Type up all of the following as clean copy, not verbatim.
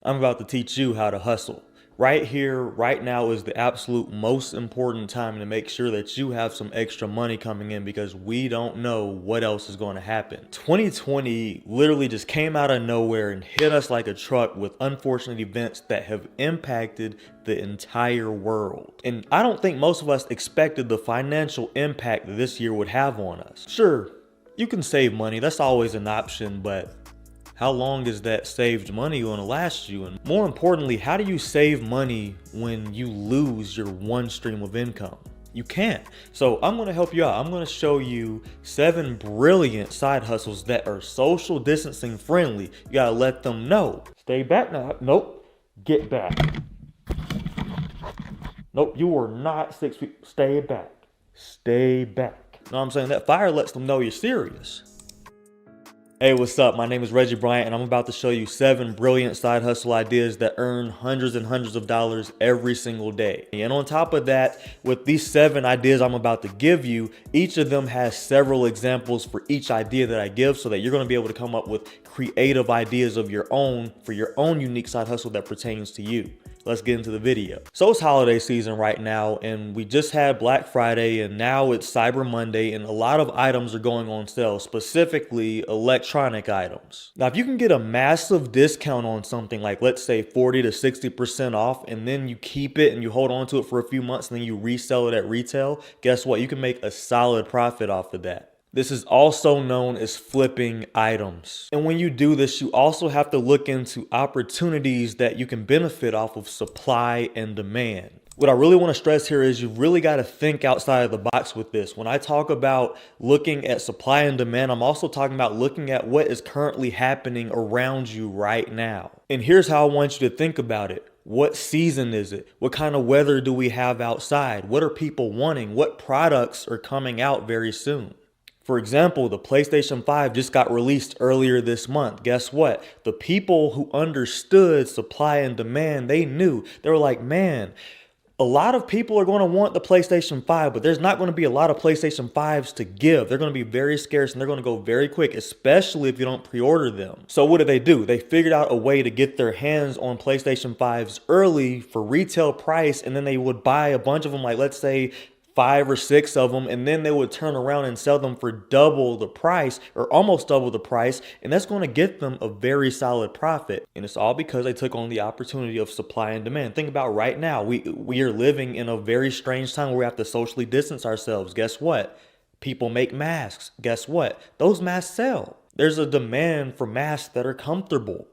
I'm about to teach you how to hustle. Right here, right now is the absolute most important time to make sure that you have some extra money coming in because we don't know what else is going to happen. 2020 literally just came out of nowhere and hit us like a truck with unfortunate events that have impacted the entire world. And I don't think most of us expected the financial impact that this year would have on us. Sure, you can save money, that's always an option, but how long is that saved money going to last you? And more importantly, how do you save money when you lose your one stream of income? You can't. So I'm going to help you out. I'm going to show you 7 brilliant side hustles that are social distancing friendly. You got to let them know. Stay back now. Nope. Get back. Nope. You are not 6 feet. Stay back. Stay back. You know what I'm saying? That fire lets them know you're serious. Hey, what's up? My name is Reggie Bryant, and I'm about to show you 7 brilliant side hustle ideas that earn hundreds and hundreds of dollars every single day. And on top of that, with these 7 ideas I'm about to give you, each of them has several examples for each idea that I give so that you're going to be able to come up with creative ideas of your own for your own unique side hustle that pertains to you. Let's get into the video. So it's holiday season right now, and we just had Black Friday, and now it's Cyber Monday, and a lot of items are going on sale, specifically electronic items. Now, if you can get a massive discount on something like, let's say 40 to 60% off, and then you keep it and you hold on to it for a few months and then you resell it at retail, guess what? You can make a solid profit off of that. This is also known as flipping items. And when you do this, you also have to look into opportunities that you can benefit off of supply and demand. What I really want to stress here is you really got to think outside of the box with this. When I talk about looking at supply and demand, I'm also talking about looking at what is currently happening around you right now. And here's how I want you to think about it. What season is it? What kind of weather do we have outside? What are people wanting? What products are coming out very soon? For example, the PlayStation 5 just got released earlier this month. Guess what? The people who understood supply and demand, they knew. They were like, man, a lot of people are going to want the PlayStation 5, but there's not going to be a lot of PlayStation 5s to give. They're going to be very scarce and they're going to go very quick, especially if you don't pre-order them. So what do? They figured out a way to get their hands on PlayStation 5s early for retail price, and then they would buy a bunch of them, like let's say 5 or 6 of them, and then they would turn around and sell them for double the price or almost double the price, and that's going to get them a very solid profit. And it's all because they took on the opportunity of supply and demand. Think about right now, we are living in a very strange time where we have to socially distance ourselves. Guess what? People make masks. Guess what? Those masks sell. There's a demand for masks that are comfortable.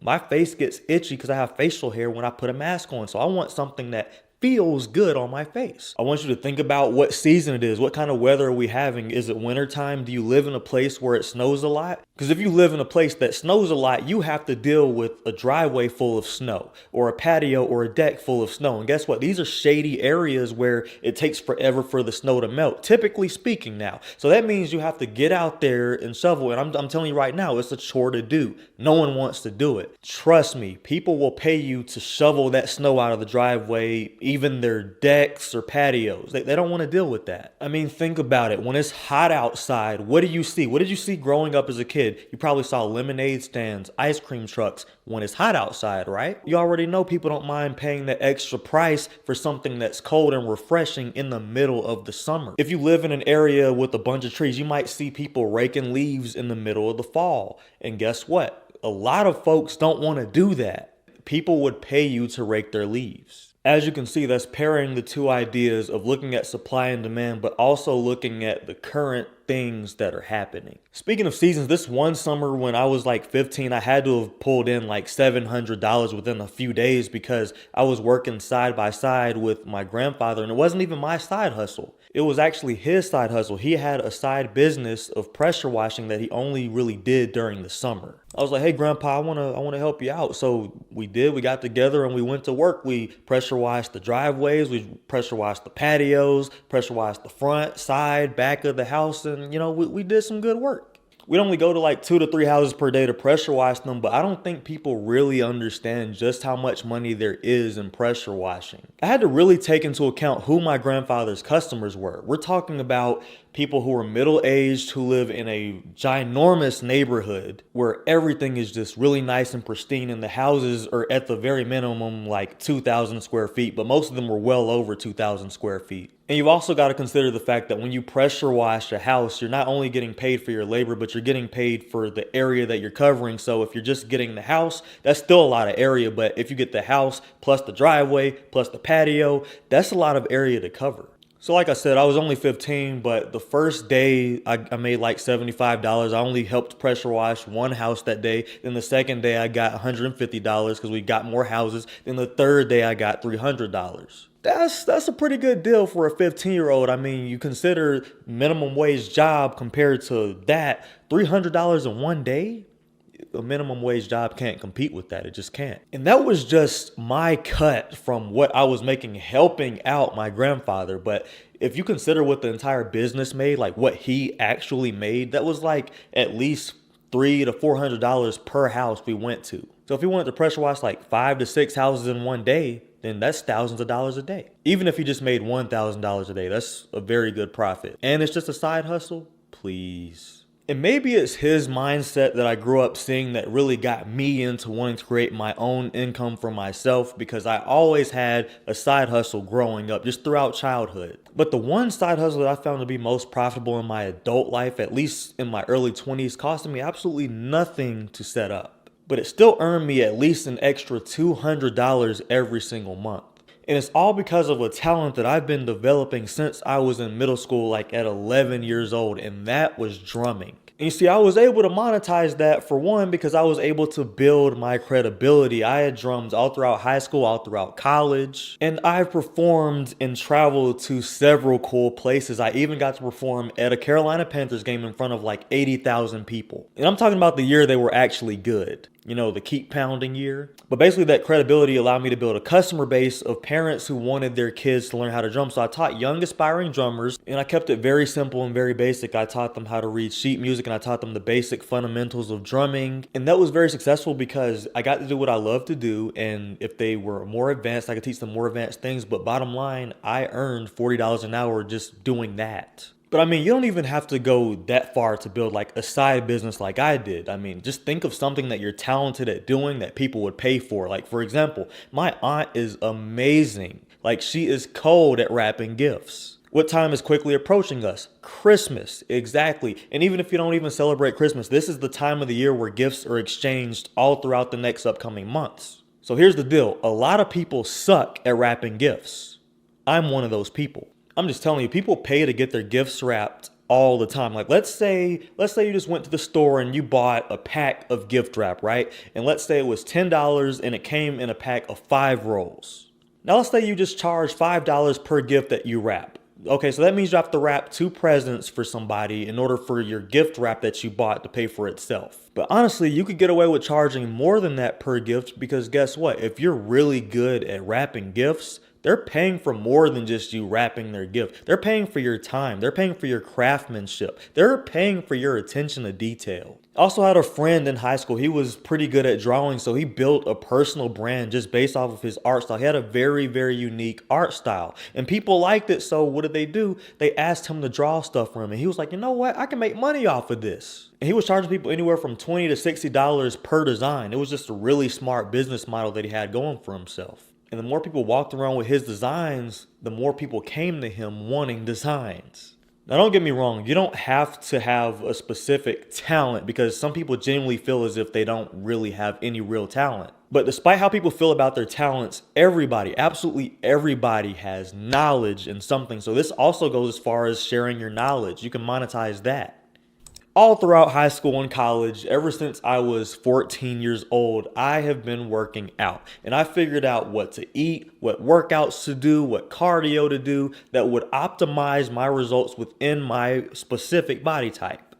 My face gets itchy because I have facial hair when I put a mask on, so I want something that feels good on my face. I want you to think about what season it is. What kind of weather are we having? Is it wintertime? Do you live in a place where it snows a lot? Because if you live in a place that snows a lot, you have to deal with a driveway full of snow or a patio or a deck full of snow. And guess what? These are shady areas where it takes forever for the snow to melt, typically speaking now. So that means you have to get out there and shovel. And I'm telling you right now, it's a chore to do. No one wants to do it. Trust me, people will pay you to shovel that snow out of the driveway, even their decks or patios. They don't want to deal with that. I mean, think about it. When it's hot outside, what do you see? What did you see growing up as a kid? You probably saw lemonade stands, ice cream trucks when it's hot outside, right? You already know people don't mind paying the extra price for something that's cold and refreshing in the middle of the summer. If you live in an area with a bunch of trees, you might see people raking leaves in the middle of the fall. And guess what? A lot of folks don't want to do that. People would pay you to rake their leaves. As you can see, that's pairing the 2 ideas of looking at supply and demand, but also looking at the current things that are happening. Speaking of seasons, this one summer when I was like 15, I had to have pulled in like $700 within a few days because I was working side by side with my grandfather, and it wasn't even my side hustle. It was actually his side hustle. He had a side business of pressure washing that he only really did during the summer. I was like, hey, Grandpa, I want to help you out. So we got together and we went to work. We pressure washed the driveways. We pressure washed the patios, pressure washed the front, side, back of the house. And, we did some good work. We'd only go to like 2 to 3 houses per day to pressure wash them, but I don't think people really understand just how much money there is in pressure washing. I had to really take into account who my grandfather's customers were. We're talking about people who are middle-aged who live in a ginormous neighborhood where everything is just really nice and pristine, and the houses are at the very minimum like 2,000 square feet, but most of them were well over 2,000 square feet. And you've also got to consider the fact that when you pressure wash a house, you're not only getting paid for your labor, but you're getting paid for the area that you're covering. So if you're just getting the house, that's still a lot of area. But if you get the house plus the driveway plus the patio, that's a lot of area to cover. So like I said, I was only 15, but the first day I made like $75. I only helped pressure wash one house that day. Then the second day I got $150 because we got more houses. Then the third day I got $300. That's a pretty good deal for a 15-year-old. I mean, you consider minimum wage job compared to that, $300 in one day? A minimum wage job can't compete with that. It just can't. And that was just my cut from what I was making helping out my grandfather. But if you consider what the entire business made, like what he actually made, that was like at least $300 to $400 per house we went to. So if he wanted to pressure wash like 5 to 6 houses in one day, then that's thousands of dollars a day. Even if he just made $1,000 a day, that's a very good profit. And it's just a side hustle, please. And maybe it's his mindset that I grew up seeing that really got me into wanting to create my own income for myself, because I always had a side hustle growing up, just throughout childhood. But the one side hustle that I found to be most profitable in my adult life, at least in my early 20s, costed me absolutely nothing to set up. But it still earned me at least an extra $200 every single month. And it's all because of a talent that I've been developing since I was in middle school, like at 11 years old, and that was drumming. And you see, I was able to monetize that, for one, because I was able to build my credibility. I had drums all throughout high school, all throughout college, and I've performed and traveled to several cool places. I even got to perform at a Carolina Panthers game in front of like 80,000 people. And I'm talking about the year they were actually good. You know, the keep pounding year. But basically that credibility allowed me to build a customer base of parents who wanted their kids to learn how to drum. So I taught young aspiring drummers, and I kept it very simple and very basic. I taught them how to read sheet music, and I taught them the basic fundamentals of drumming. And that was very successful because I got to do what I love to do. And if they were more advanced, I could teach them more advanced things. But bottom line, I earned $40 an hour just doing that. But I mean, you don't even have to go that far to build like a side business like I did. I mean, just think of something that you're talented at doing that people would pay for. Like, for example, my aunt is amazing. Like, she is cold at wrapping gifts. What time is quickly approaching us? Christmas, exactly. And even if you don't even celebrate Christmas, this is the time of the year where gifts are exchanged all throughout the next upcoming months. So here's the deal. A lot of people suck at wrapping gifts. I'm one of those people. I'm just telling you, people pay to get their gifts wrapped all the time. Like, let's say you just went to the store and you bought a pack of gift wrap, right? And let's say it was $10 and it came in a pack of 5 rolls. Now let's say you just charge $5 per gift that you wrap. Okay, so that means you have to wrap 2 presents for somebody in order for your gift wrap that you bought to pay for itself. But honestly, you could get away with charging more than that per gift, because guess what? If you're really good at wrapping gifts, they're paying for more than just you wrapping their gift. They're paying for your time. They're paying for your craftsmanship. They're paying for your attention to detail. I also had a friend in high school. He was pretty good at drawing, so he built a personal brand just based off of his art style. He had a very, very unique art style, and people liked it. So what did they do? They asked him to draw stuff for him, and he was like, you know what? I can make money off of this. And he was charging people anywhere from $20 to $60 per design. It was just a really smart business model that he had going for himself. And the more people walked around with his designs, the more people came to him wanting designs. Now, don't get me wrong. You don't have to have a specific talent, because some people genuinely feel as if they don't really have any real talent. But despite how people feel about their talents, everybody, absolutely everybody has knowledge in something. So this also goes as far as sharing your knowledge. You can monetize that. All throughout high school and college, ever since I was 14 years old, I have been working out. And I figured out what to eat, what workouts to do, what cardio to do that would optimize my results within my specific body type.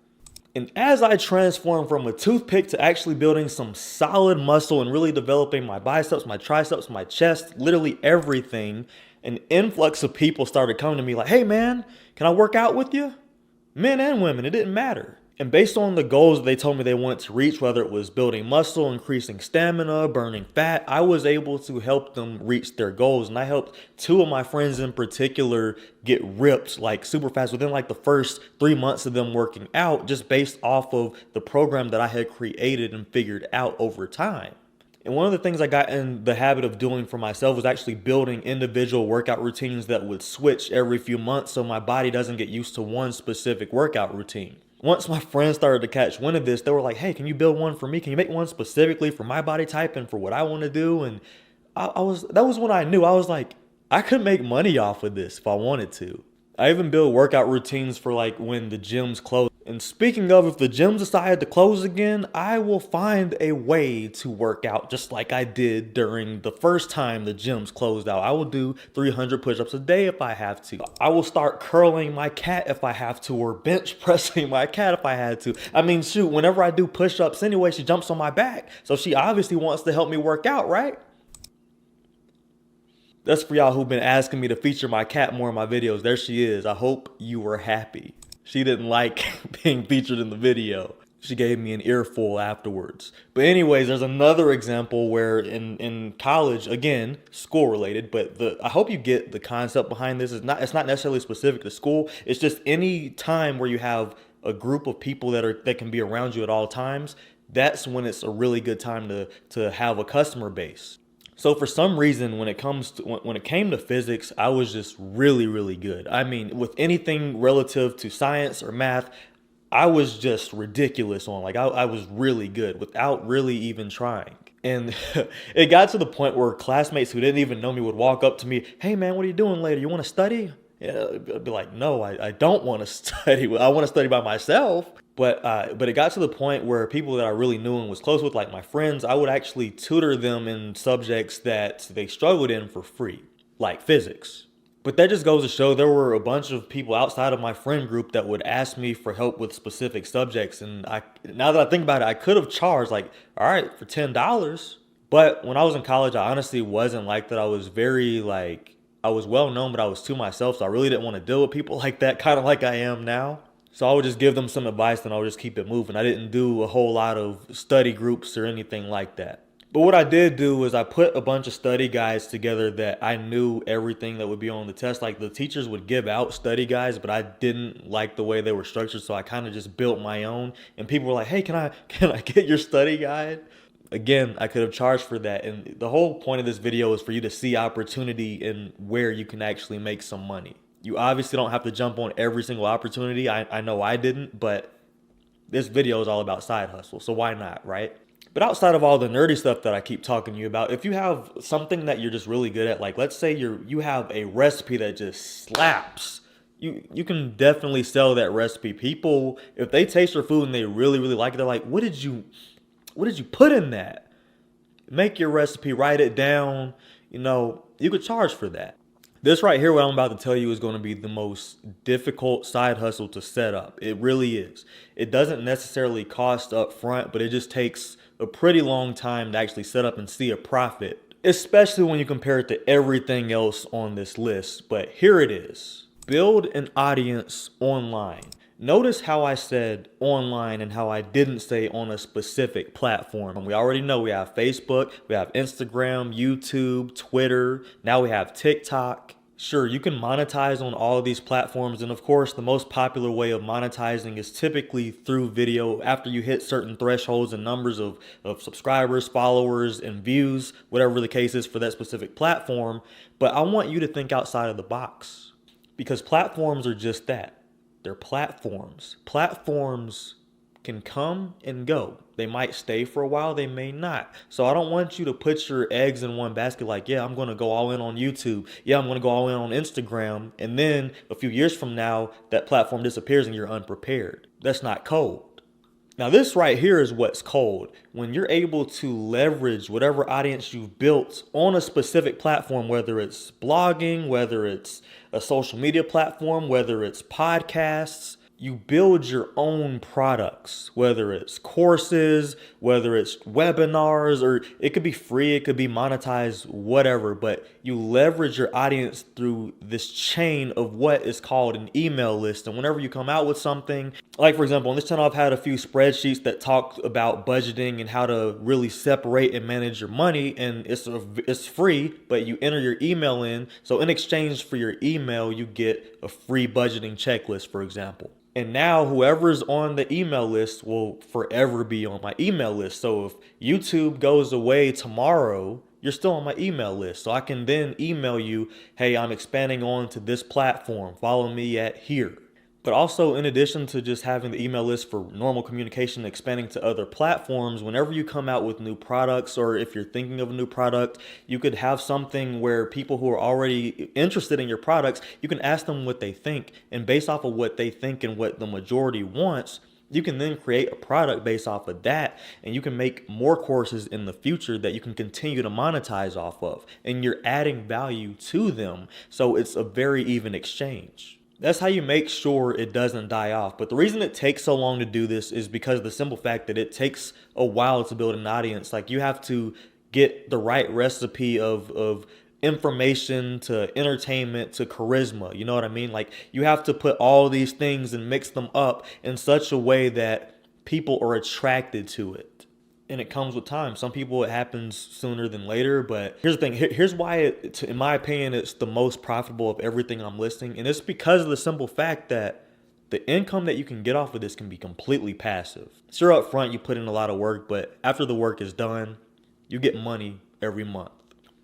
And as I transformed from a toothpick to actually building some solid muscle and really developing my biceps, my triceps, my chest, literally everything, an influx of people started coming to me like, hey man, can I work out with you? Men and women, it didn't matter. And based on the goals that they told me they wanted to reach, whether it was building muscle, increasing stamina, burning fat, I was able to help them reach their goals. And I helped two of my friends in particular get ripped like super fast within like the first 3 months of them working out, just based off of the program that I had created and figured out over time. And one of the things I got in the habit of doing for myself was actually building individual workout routines that would switch every few months so my body doesn't get used to one specific workout routine. Once my friends started to catch wind of this, they were like, hey, can you build one for me? Can you make one specifically for my body type and for what I want to do? And that was when I knew. I was like, I could make money off of this if I wanted to. I even build workout routines for like when the gyms close. And speaking of, if the gyms decide to close again, I will find a way to work out just like I did during the first time the gyms closed out. I will do 300 push-ups a day if I have to. I will start curling my cat if I have to, or bench pressing my cat if I had to. I mean, shoot, whenever I do push-ups anyway, she jumps on my back. So she obviously wants to help me work out, right? That's for y'all who've been asking me to feature my cat more in my videos. There she is. I hope you were happy. She didn't like being featured in the video. She gave me an earful afterwards. But anyways, there's another example where in college, again, school related, but I hope you get the concept behind this. It's not necessarily specific to school. It's just any time where you have a group of people that can be around you at all times. That's when it's a really good time to have a customer base. So for some reason, when it came to physics, I was just really, really good. I mean, with anything relative to science or math, I was just ridiculous on. Like I was really good without really even trying. And it got to the point where classmates who didn't even know me would walk up to me, hey man, what are you doing later? You want to study? Yeah, I'd be like, no, I don't want to study. I want to study by myself. But it got to the point where people that I really knew and was close with, like my friends, I would actually tutor them in subjects that they struggled in for free, like physics. But that just goes to show there were a bunch of people outside of my friend group that would ask me for help with specific subjects. And now that I think about it, I could have charged like, all right, for $10. But when I was in college, I honestly wasn't like that. I was very I was well known, but I was to myself. So I really didn't want to deal with people like that, kind of like I am now. So I would just give them some advice and I would just keep it moving. I didn't do a whole lot of study groups or anything like that. But what I did do was I put a bunch of study guides together that I knew everything that would be on the test. Like the teachers would give out study guides, but I didn't like the way they were structured. So I kind of just built my own. And people were like, hey, can I get your study guide? Again, I could have charged for that. And the whole point of this video is for you to see opportunity and where you can actually make some money. You obviously don't have to jump on every single opportunity. I know I didn't, but this video is all about side hustle, so why not, right? But outside of all the nerdy stuff that I keep talking to you about, if you have something that you're just really good at, like let's say you have a recipe that just slaps, you can definitely sell that recipe. People, if they taste your food and they really, really like it, they're like, what did you put in that? Make your recipe, write it down, you could charge for that. This right here, what I'm about to tell you, is going to be the most difficult side hustle to set up. It really is. It doesn't necessarily cost up front, but it just takes a pretty long time to actually set up and see a profit, especially when you compare it to everything else on this list. But here it is. Build an audience online. Notice how I said online and how I didn't say on a specific platform. And we already know we have Facebook, we have Instagram, YouTube, Twitter, now we have TikTok. Sure, you can monetize on all of these platforms. And of course, the most popular way of monetizing is typically through video after you hit certain thresholds and numbers of subscribers, followers, and views, whatever the case is for that specific platform. But I want you to think outside of the box because platforms are just that. They're platforms. Platforms can come and go. They might stay for a while, they may not. So I don't want you to put your eggs in one basket like, yeah, I'm going to go all in on YouTube. Yeah, I'm going to go all in on Instagram. And then a few years from now, that platform disappears and you're unprepared. That's not cold. Now this right here is what's cold. When you're able to leverage whatever audience you've built on a specific platform, whether it's blogging, whether it's a social media platform, whether it's podcasts, you build your own products, whether it's courses, whether it's webinars, or it could be free, it could be monetized, whatever, but you leverage your audience through this chain of what is called an email list. And whenever you come out with something, like for example, on this channel, I've had a few spreadsheets that talk about budgeting and how to really separate and manage your money. And it's free, but you enter your email in. So in exchange for your email, you get a free budgeting checklist, for example. And now whoever's on the email list will forever be on my email list. So if YouTube goes away tomorrow, you're still on my email list. So I can then email you, hey, I'm expanding on to this platform. Follow me at here. But also, in addition to just having the email list for normal communication, expanding to other platforms, whenever you come out with new products, or if you're thinking of a new product, you could have something where people who are already interested in your products, you can ask them what they think. And based off of what they think and what the majority wants, you can then create a product based off of that, and you can make more courses in the future that you can continue to monetize off of. And you're adding value to them. So it's a very even exchange. That's how you make sure it doesn't die off. But the reason it takes so long to do this is because of the simple fact that it takes a while to build an audience. Like, you have to get the right recipe of information to entertainment to charisma. You know what I mean? Like, you have to put all these things and mix them up in such a way that people are attracted to it. And it comes with time. Some people, it happens sooner than later. But here's the thing. Here's why, in my opinion, it's the most profitable of everything I'm listing. And it's because of the simple fact that the income that you can get off of this can be completely passive. Sure, up front, you put in a lot of work, but after the work is done, you get money every month.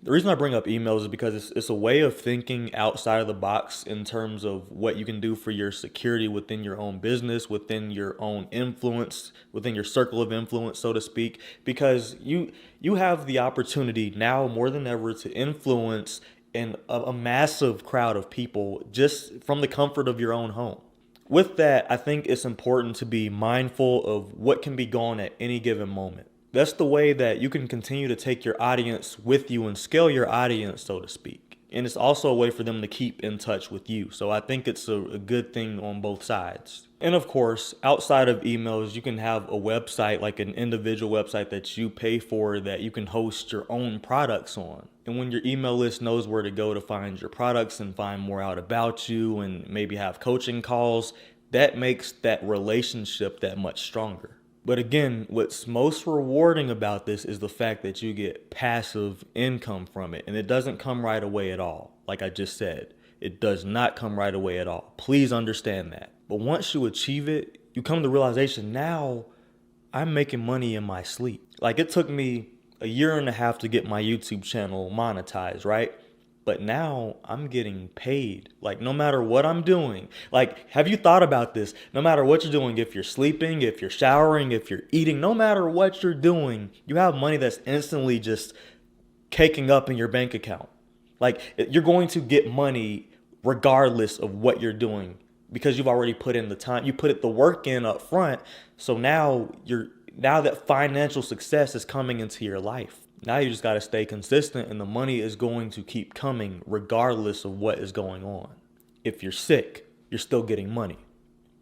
The reason I bring up emails is because it's a way of thinking outside of the box in terms of what you can do for your security within your own business, within your own influence, within your circle of influence, so to speak, because you have the opportunity now more than ever to influence a massive crowd of people just from the comfort of your own home. With that, I think it's important to be mindful of what can be gone at any given moment. That's the way that you can continue to take your audience with you and scale your audience, so to speak. And it's also a way for them to keep in touch with you. So I think it's a good thing on both sides. And of course, outside of emails, you can have a website, like an individual website that you pay for, that you can host your own products on. And when your email list knows where to go to find your products and find more out about you and maybe have coaching calls, that makes that relationship that much stronger. But again, what's most rewarding about this is the fact that you get passive income from it. And it doesn't come right away at all. Like I just said, it does not come right away at all. Please understand that. But once you achieve it, you come to the realization, now I'm making money in my sleep. Like, it took me a year and a half to get my YouTube channel monetized, right? But now I'm getting paid, like, no matter what I'm doing. Like, have you thought about this? No matter what you're doing, if you're sleeping, if you're showering, if you're eating, no matter what you're doing, you have money that's instantly just caking up in your bank account. Like, you're going to get money regardless of what you're doing because you've already put in the time. You put the work in up front. So now that financial success is coming into your life. Now you just got to stay consistent, and the money is going to keep coming regardless of what is going on. If you're sick, you're still getting money.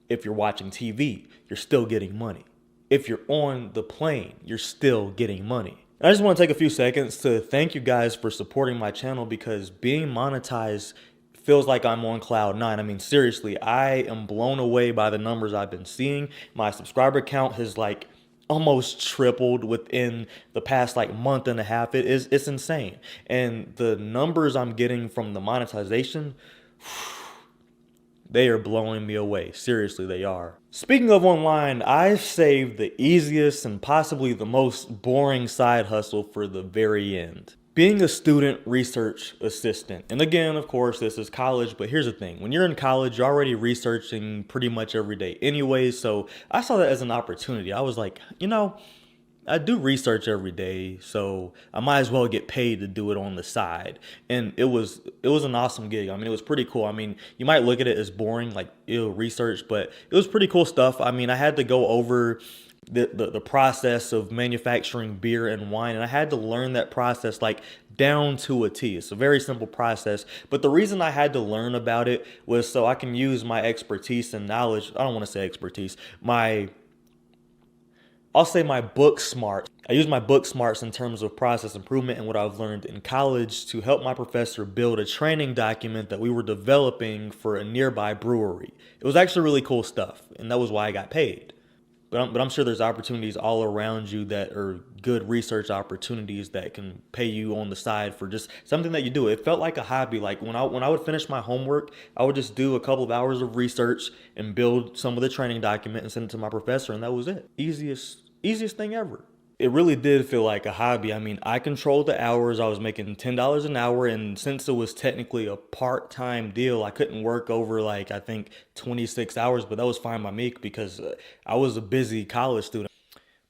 If you're watching TV, you're still getting money. If you're on the plane, you're still getting money. I just want to take a few seconds to thank you guys for supporting my channel, because being monetized feels like I'm on cloud nine. I mean, seriously, I am blown away by the numbers I've been seeing. My subscriber count has almost tripled within the past month and a half. It's insane. And the numbers I'm getting from the monetization, they are blowing me away. Seriously, they are. Speaking of online, I've saved the easiest and possibly the most boring side hustle for the very end. Being a student research assistant. And again, of course, this is college, but here's the thing. When you're in college, you're already researching pretty much every day anyway. So I saw that as an opportunity. I was like, I do research every day, so I might as well get paid to do it on the side. And it was an awesome gig. I mean, it was pretty cool. I mean, you might look at it as boring, like research, but it was pretty cool stuff. I mean, I had to go over the process of manufacturing beer and wine, and I had to learn that process down to a T. It's a very simple process. But the reason I had to learn about it was so I can use my expertise and knowledge. I don't want to say expertise. I'll say my book smarts. I use my book smarts in terms of process improvement and what I've learned in college to help my professor build a training document that we were developing for a nearby brewery. It was actually really cool stuff, and that was why I got paid. But I'm sure there's opportunities all around you that are good research opportunities that can pay you on the side for just something that you do. It felt like a hobby. Like when I would finish my homework, I would just do a couple of hours of research and build some of the training document and send it to my professor, and that was it. Easiest thing ever. It really did feel like a hobby. I mean, I controlled the hours. I was making $10 an hour, and since it was technically a part-time deal, I couldn't work over like I think 26 hours, but that was fine by me because I was a busy college student.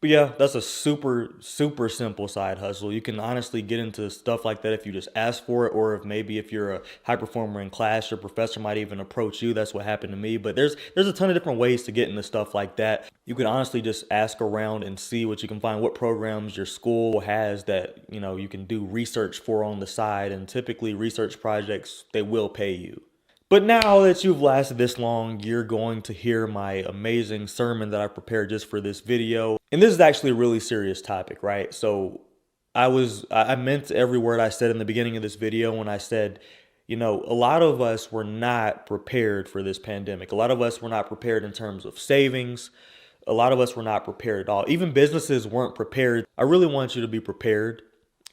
But yeah, that's a super simple side hustle. You can honestly get into stuff like that if you just ask for it, or if you're a high performer in class, your professor might even approach you. That's what happened to me. But there's a ton of different ways to get into stuff like that. You can honestly just ask around and see what you can find, what programs your school has that, you can do research for on the side. And typically research projects, they will pay you. But now that you've lasted this long, you're going to hear my amazing sermon that I prepared just for this video. And this is actually a really serious topic, right? So I meant every word I said in the beginning of this video when I said, a lot of us were not prepared for this pandemic. A lot of us were not prepared in terms of savings. A lot of us were not prepared at all. Even businesses weren't prepared. I really want you to be prepared.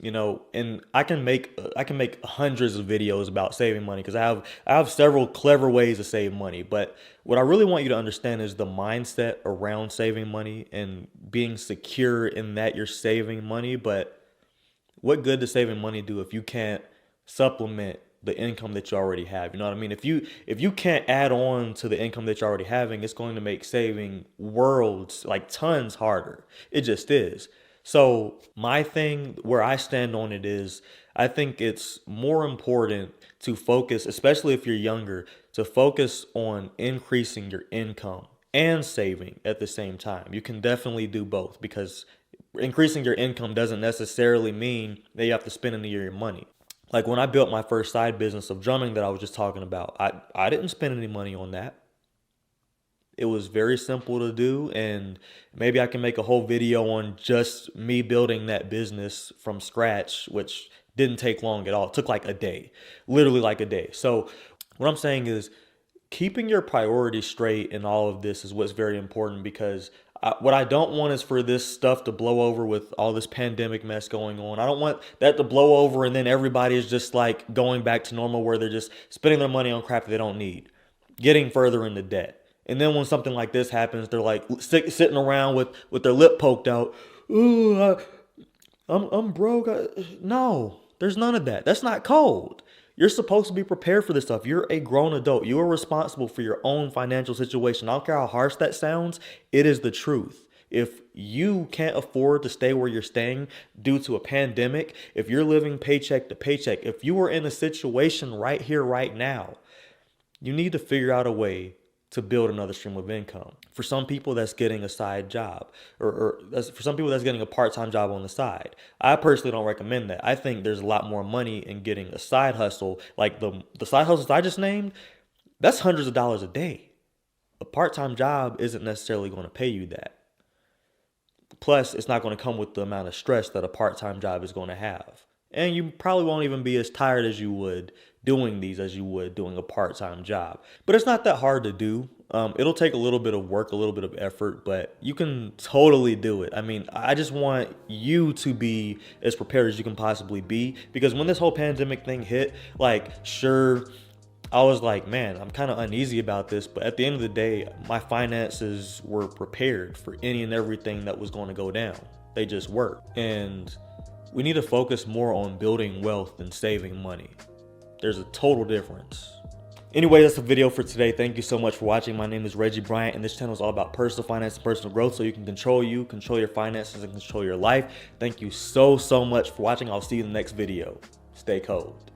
And I can make hundreds of videos about saving money because I have several clever ways to save money. But what I really want you to understand is the mindset around saving money and being secure in that you're saving money. But what good does saving money do if you can't supplement the income that you already have? You know what I mean? If you can't add on to the income that you're already having, it's going to make saving worlds, like tons, harder. It just is. So my thing, where I stand on it is, I think it's more important to focus, especially if you're younger, to focus on increasing your income and saving at the same time. You can definitely do both because increasing your income doesn't necessarily mean that you have to spend any of your money. Like when I built my first side business of drumming that I was just talking about, I didn't spend any money on that. It was very simple to do, and maybe I can make a whole video on just me building that business from scratch, which didn't take long at all. It took like a day, literally like a day. So what I'm saying is keeping your priorities straight in all of this is what's very important, because what I don't want is for this stuff to blow over with all this pandemic mess going on. I don't want that to blow over and then everybody is just like going back to normal where they're just spending their money on crap that they don't need, getting further into debt. And then when something like this happens, they're like sitting around with their lip poked out. Ooh, I'm broke. No, there's none of that. That's not cold. You're supposed to be prepared for this stuff. You're a grown adult. You are responsible for your own financial situation. I don't care how harsh that sounds. It is the truth. If you can't afford to stay where you're staying due to a pandemic, if you're living paycheck to paycheck, if you are in a situation right here, right now, you need to figure out a way to build another stream of income. For some people, that's getting a side job, or for some people, that's getting a part-time job on the side. I personally don't recommend that. I think there's a lot more money in getting a side hustle, like the side hustles I just named. That's hundreds of dollars a day. A part-time job isn't necessarily going to pay you that. Plus, it's not going to come with the amount of stress that a part-time job is going to have. And you probably won't even be as tired as you would doing these as you would doing a part-time job. But it's not that hard to do. It'll take a little bit of work, a little bit of effort, but you can totally do it. I mean, I just want you to be as prepared as you can possibly be, because when this whole pandemic thing hit, sure, I was like, man, I'm kind of uneasy about this. But at the end of the day, my finances were prepared for any and everything that was going to go down. They just were. And we need to focus more on building wealth than saving money. There's a total difference. Anyway, that's the video for today. Thank you so much for watching. My name is Reggie Bryant, and this channel is all about personal finance and personal growth, so you can control your finances, and control your life. Thank you so much for watching. I'll see you in the next video. Stay cold.